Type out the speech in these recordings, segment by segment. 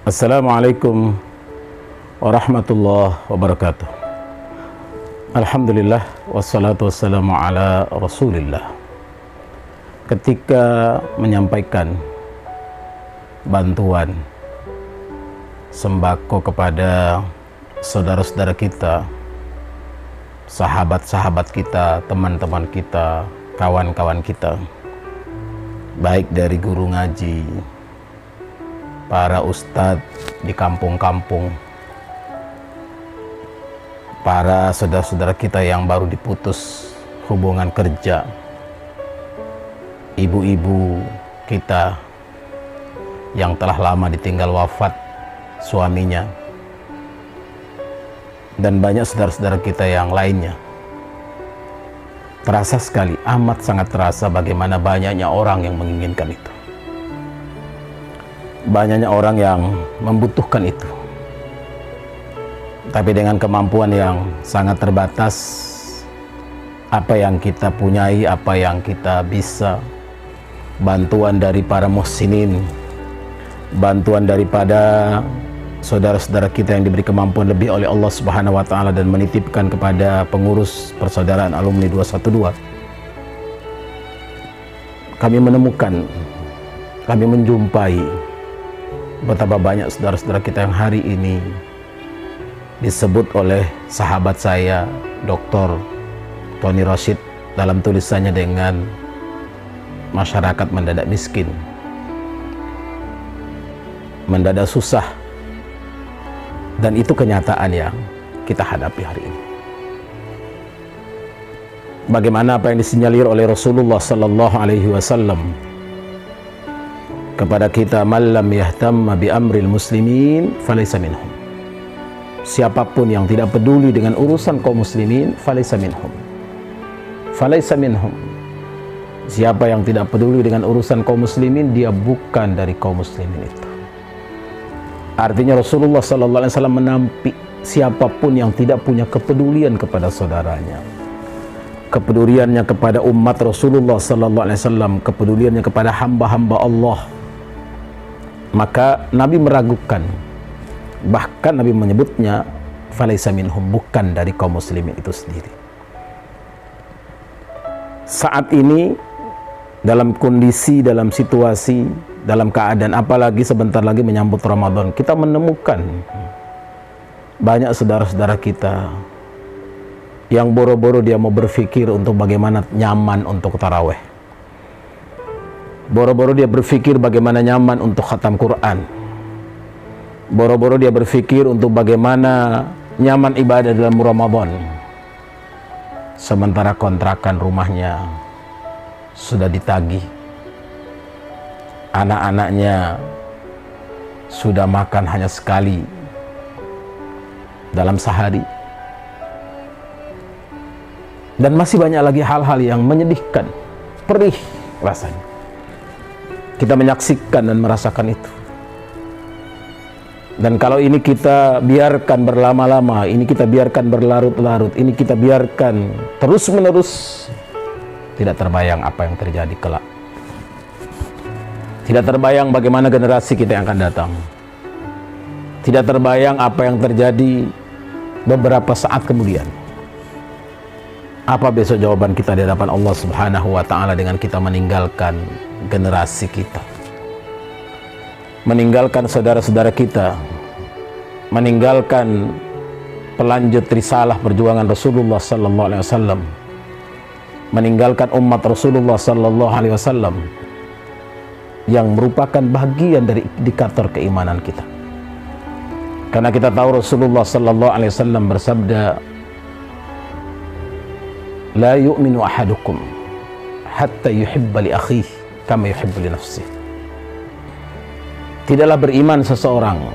Assalamualaikum warahmatullahi wabarakatuh. Alhamdulillah wassalatu wassalamu ala rasulillah. Ketika menyampaikan bantuan sembako kepada saudara-saudara kita, sahabat-sahabat kita, teman-teman kita, kawan-kawan kita, baik dari guru ngaji, para ustadz di kampung-kampung, para saudara-saudara kita yang baru diputus hubungan kerja, ibu-ibu kita yang telah lama ditinggal wafat suaminya, dan banyak saudara-saudara kita yang lainnya. Terasa sekali, amat sangat terasa bagaimana banyaknya orang yang menginginkan itu. Banyaknya orang yang membutuhkan itu. Tapi dengan kemampuan yang sangat terbatas, apa yang kita punyai, apa yang kita bisa, bantuan dari para muhsinin, bantuan daripada saudara-saudara kita yang diberi kemampuan lebih oleh Allah Subhanahu wa Ta'ala dan menitipkan kepada pengurus persaudaraan alumni 212, kami menemukan, kami menjumpai betapa banyak saudara-saudara kita yang hari ini disebut oleh sahabat saya Dr. Tony Rashid dalam tulisannya dengan masyarakat mendadak miskin, mendadak susah. Dan itu kenyataan yang kita hadapi hari ini. Bagaimana apa yang disinyalir oleh Rasulullah sallallahu alaihi wasallam kepada kita, "Man lam yahtamma bi amril muslimin falaysa minhum." Siapapun yang tidak peduli dengan urusan kaum muslimin, falaysa minhum. Falaysa minhum. Siapa yang tidak peduli dengan urusan kaum muslimin, dia bukan dari kaum muslimin itu. Artinya Rasulullah sallallahu alaihi wasallam menampik siapapun yang tidak punya kepedulian kepada saudaranya, kepeduliannya kepada umat Rasulullah sallallahu alaihi wasallam, kepeduliannya kepada hamba-hamba Allah, maka Nabi meragukan, bahkan Nabi menyebutnya falaisa minhum, bukan dari kaum muslimin itu sendiri. Saat ini dalam kondisi, dalam situasi, dalam keadaan, apalagi sebentar lagi menyambut Ramadan, kita menemukan banyak saudara-saudara kita yang boro-boro dia mau berpikir untuk bagaimana nyaman untuk taraweh, boro-boro dia berpikir bagaimana nyaman untuk khatam Quran, boro-boro dia berpikir untuk bagaimana nyaman ibadah dalam Ramadan, sementara kontrakan rumahnya sudah ditagih, anak-anaknya sudah makan hanya sekali dalam sehari, dan masih banyak lagi hal-hal yang menyedihkan, perih rasanya. Kita menyaksikan dan merasakan itu. Dan kalau ini kita biarkan berlama-lama, ini kita biarkan berlarut-larut, ini kita biarkan terus-menerus, tidak terbayang apa yang terjadi kelak. Tidak terbayang bagaimana generasi kita yang akan datang. Tidak terbayang apa yang terjadi beberapa saat kemudian. Apa besok jawaban kita di hadapan Allah Subhanahu wa Ta'ala dengan kita meninggalkan generasi kita, meninggalkan saudara-saudara kita, meninggalkan pelanjut risalah perjuangan Rasulullah sallallahu alaihi wasallam, meninggalkan umat Rasulullah sallallahu alaihi wasallam yang merupakan bagian dari indikator keimanan kita. Karena kita tahu Rasulullah sallallahu alaihi wasallam bersabda, "La yu'minu ahadukum hatta yuhibba li akhihi kama yuhibbu li nafsihi." Tidaklah beriman seseorang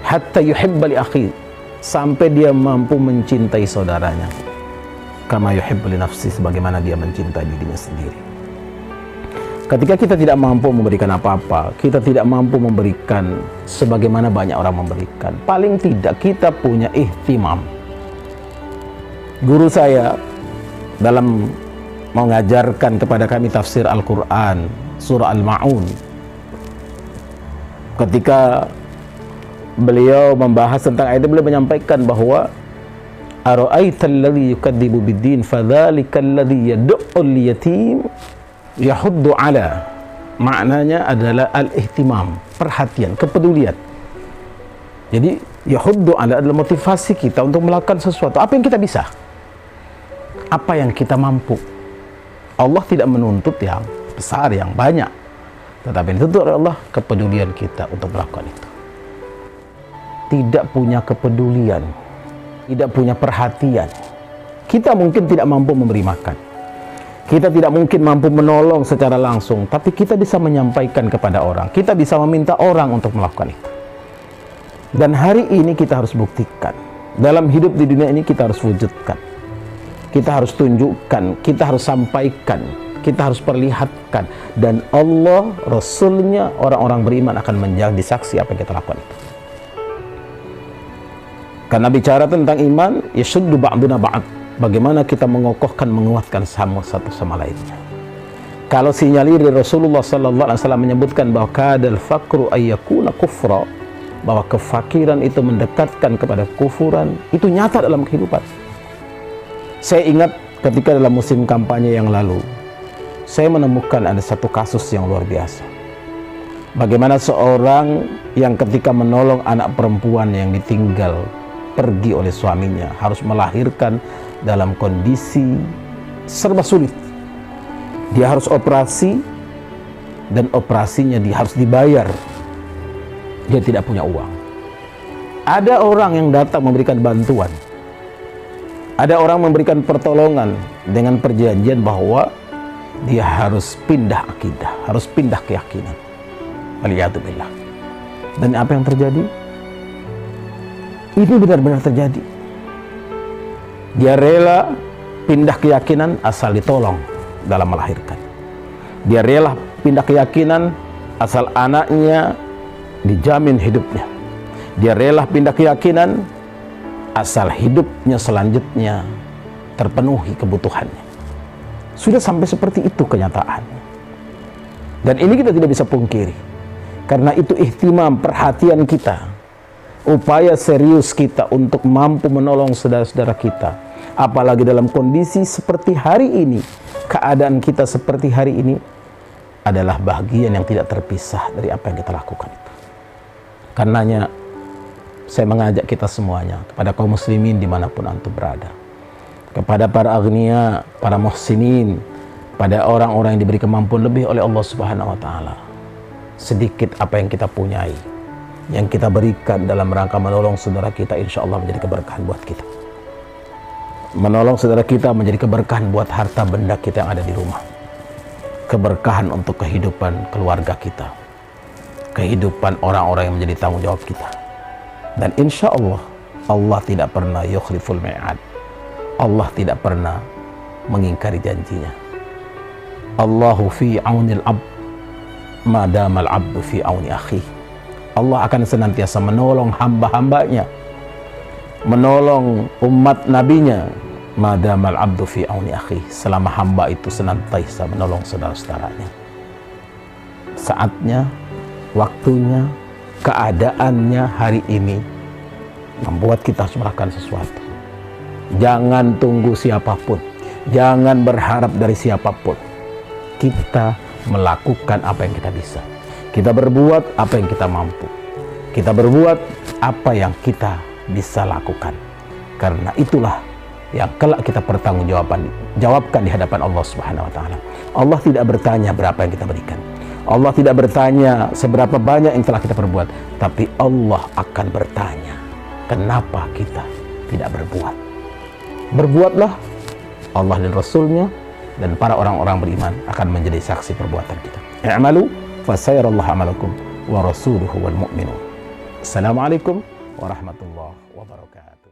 hatta yuhibba li akhihi, sampai dia mampu mencintai saudaranya, kama yuhibbu li nafsihi, sebagaimana dia mencintai dirinya sendiri. Ketika kita tidak mampu memberikan apa-apa, kita tidak mampu memberikan sebagaimana banyak orang memberikan, paling tidak kita punya ihtimam. Guru saya dalam mengajarkan kepada kami tafsir Al-Quran, surah Al-Ma'un, Ketika beliau membahas tentang ayat, beliau menyampaikan bahwa ara'aital ladzi yukadzibu biddin fadzalika alladzi yad'ul yatim yahuddu ala. Maknanya adalah al-ihtimam, perhatian, kepedulian. Jadi yahuddu ala adalah motivasi kita untuk melakukan sesuatu. Apa yang kita bisa? Apa yang kita mampu? Allah tidak menuntut yang besar, yang banyak, tetapi dituntut oleh Allah kepedulian kita untuk melakukan itu. Tidak punya kepedulian, tidak punya perhatian, kita mungkin tidak mampu memberi makan, kita tidak mungkin mampu menolong secara langsung, tapi kita bisa menyampaikan kepada orang, kita bisa meminta orang untuk melakukan itu. Dan hari ini kita harus buktikan, dalam hidup di dunia ini kita harus wujudkan, kita harus tunjukkan, kita harus sampaikan, kita harus perlihatkan, dan Allah, Rasulnya, orang-orang beriman akan menjadi saksi apa yang kita lakukan itu. Karena bicara tentang iman, yashuddu ba'duna ba'd, bagaimana kita mengokohkan, menguatkan satu sama lainnya. Kalau sinyalir Rasulullah sallallahu alaihi wasallam menyebutkan bahwa kadal faqru ayyakuna kufra, bahwa kefakiran itu mendekatkan kepada kufuran, itu nyata dalam kehidupan. Saya ingat ketika dalam musim kampanye yang lalu, saya menemukan ada satu kasus yang luar biasa. Bagaimana seorang yang ketika menolong anak perempuan yang ditinggal pergi oleh suaminya, harus melahirkan dalam kondisi serba sulit. Dia harus operasi, dan operasinya harus dibayar. Dia tidak punya uang. Ada orang yang datang memberikan bantuan. Ada orang memberikan pertolongan dengan perjanjian bahwa dia harus pindah akidah, harus pindah keyakinan. Waliyadzubillah. Dan apa yang terjadi? Ini benar-benar terjadi. Dia rela pindah keyakinan asal ditolong dalam melahirkan. Dia rela pindah keyakinan asal anaknya dijamin hidupnya. Dia rela pindah keyakinan asal hidupnya selanjutnya terpenuhi kebutuhannya. Sudah sampai seperti itu kenyataannya. Dan ini kita tidak bisa pungkiri. Karena itu ihtimam, perhatian kita, upaya serius kita untuk mampu menolong saudara-saudara kita, apalagi dalam kondisi seperti hari ini, keadaan kita seperti hari ini adalah bagian yang tidak terpisah dari apa yang kita lakukan itu. Karenanya saya mengajak kita semuanya, kepada kaum muslimin dimanapun antum berada, kepada para agniya, para muhsinin, pada orang-orang yang diberi kemampuan lebih oleh Allah Subhanahu wa Ta'ala, sedikit apa yang kita punyai, yang kita berikan dalam rangka menolong saudara kita, insya Allah menjadi keberkahan buat kita. Menolong saudara kita menjadi keberkahan buat harta benda kita yang ada di rumah, keberkahan untuk kehidupan keluarga kita, kehidupan orang-orang yang menjadi tanggung jawab kita. Dan insya Allah, Allah tidak pernah yukhliful mi'ad, Allah tidak pernah mengingkari janjinya. Allahu fi aunil abd madamal abdu fi auni akhi. Allah akan senantiasa menolong hamba-hambanya, menolong umat nabinya, madamal abdu fi auni akhi, selama hamba itu senantiasa menolong saudara-saudaranya. Saatnya, waktunya, keadaannya hari ini membuat kita harus melakukan sesuatu. Jangan tunggu siapapun, jangan berharap dari siapapun. Kita melakukan apa yang kita bisa, kita berbuat apa yang kita mampu, kita berbuat apa yang kita bisa lakukan. Karena itulah yang kelak kita jawabkan di hadapan Allah Subhanahu wa Ta'ala. Allah tidak bertanya berapa yang kita berikan, Allah tidak bertanya seberapa banyak yang telah kita perbuat, tapi Allah akan bertanya, kenapa kita tidak berbuat? Berbuatlah, Allah dan Rasulnya dan para orang-orang beriman akan menjadi saksi perbuatan kita. I'malu fasayarallahu amalakum wa rasuluhu wal mu'minun. Assalamualaikum warahmatullahi wabarakatuh.